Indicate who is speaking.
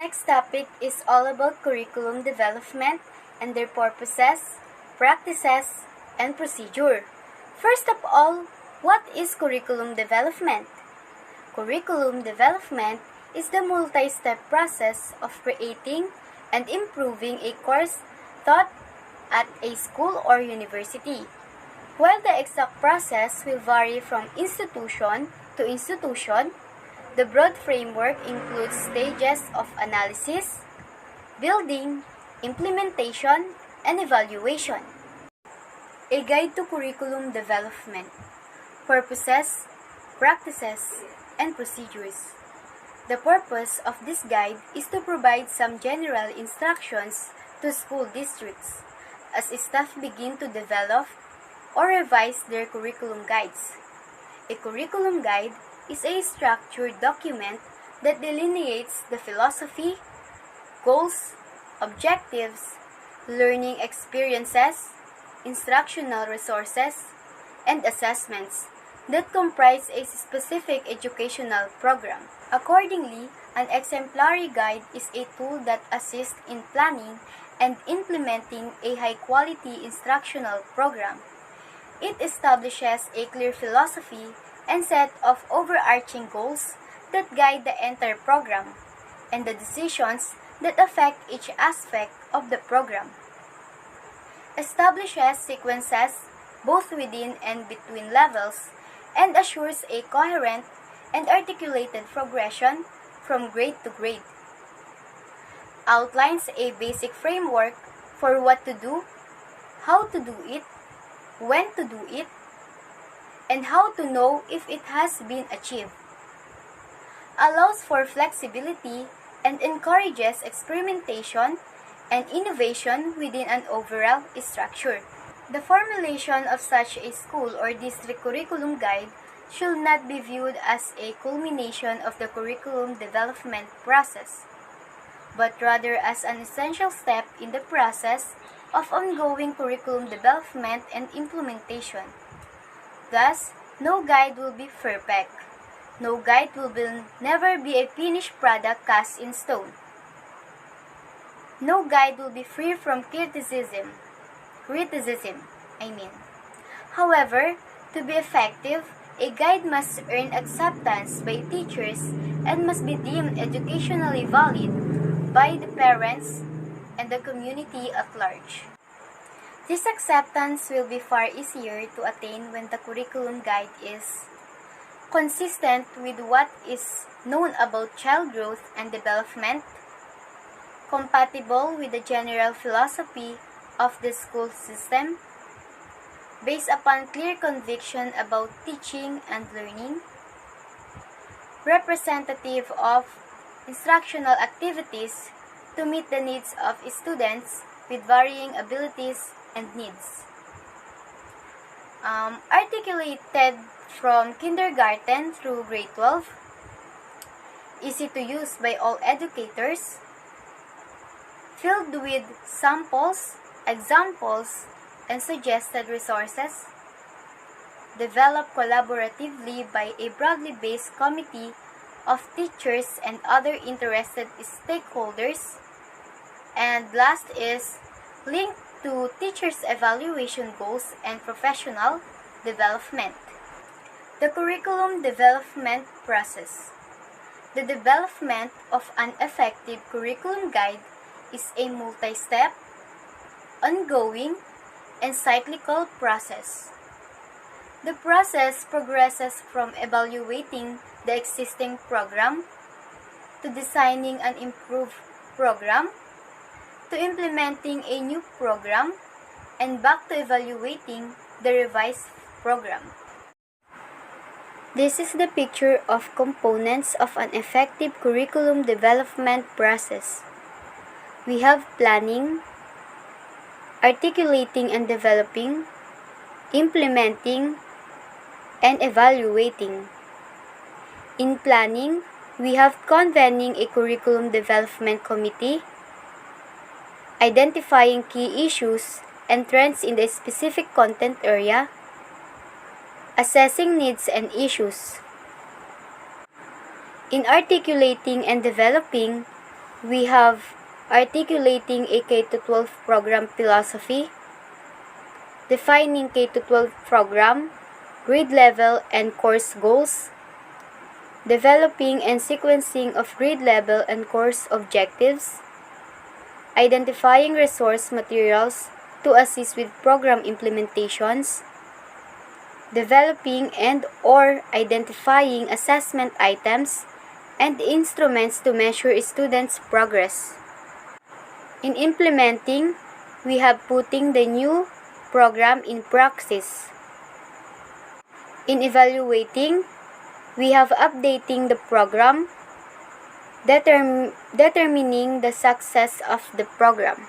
Speaker 1: Next topic is all about curriculum development and their purposes, practices, and procedure. First of all, what is curriculum development? Curriculum development is the multi-step process of creating and improving a course taught at a school or university. While the exact process will vary from institution to institution, the broad framework includes stages of analysis, building, implementation, and evaluation. A guide to curriculum development, purposes, practices, and procedures. The purpose of this guide is to provide some general instructions to school districts as staff begin to develop or revise their curriculum guides. A curriculum guide is a structured document that delineates the philosophy, goals, objectives, learning experiences, instructional resources, and assessments that comprise a specific educational program. Accordingly, an exemplary guide is a tool that assists in planning and implementing a high-quality instructional program. It establishes a clear philosophy and set of overarching goals that guide the entire program and the decisions that affect each aspect of the program. Establishes sequences both within and between levels and assures a coherent and articulated progression from grade to grade. Outlines a basic framework for what to do, how to do it, when to do it, and how to know if it has been achieved. Allows for flexibility and encourages experimentation and innovation within an overall structure. The formulation of such a school or district curriculum guide should not be viewed as a culmination of the curriculum development process, but rather as an essential step in the process of ongoing curriculum development and implementation. Thus, no guide will be perfect. No guide will never be a finished product cast in stone. No guide will be free from criticism. However, to be effective, a guide must earn acceptance by teachers and must be deemed educationally valid by the parents and the community at large. This acceptance will be far easier to attain when the curriculum guide is consistent with what is known about child growth and development, compatible with the general philosophy of the school system, based upon clear conviction about teaching and learning, representative of instructional activities to meet the needs of students with varying abilities and needs. Articulated from kindergarten through grade 12, easy to use by all educators, filled with samples, examples, and suggested resources, developed collaboratively by a broadly based committee of teachers and other interested stakeholders, and last is linked to teachers' evaluation goals and professional development. The curriculum development process. The development of an effective curriculum guide is a multi-step, ongoing, and cyclical process. The process progresses from evaluating the existing program to designing an improved program to implementing a new program and back to evaluating the revised program. This is the picture of components of an effective curriculum development process. We have planning, articulating and developing, implementing, and evaluating. In planning, we have convening a curriculum development committee, identifying key issues and trends in the specific content area, assessing needs and issues. In articulating and developing, we have articulating a K-12 program philosophy, defining K-12 program, grade level and course goals, developing and sequencing of grade level and course objectives, identifying resource materials to assist with program implementations, developing and or identifying assessment items and instruments to measure students' progress. In implementing, we have putting the new program in practice. In evaluating, we have updating the program, determining the success of the program.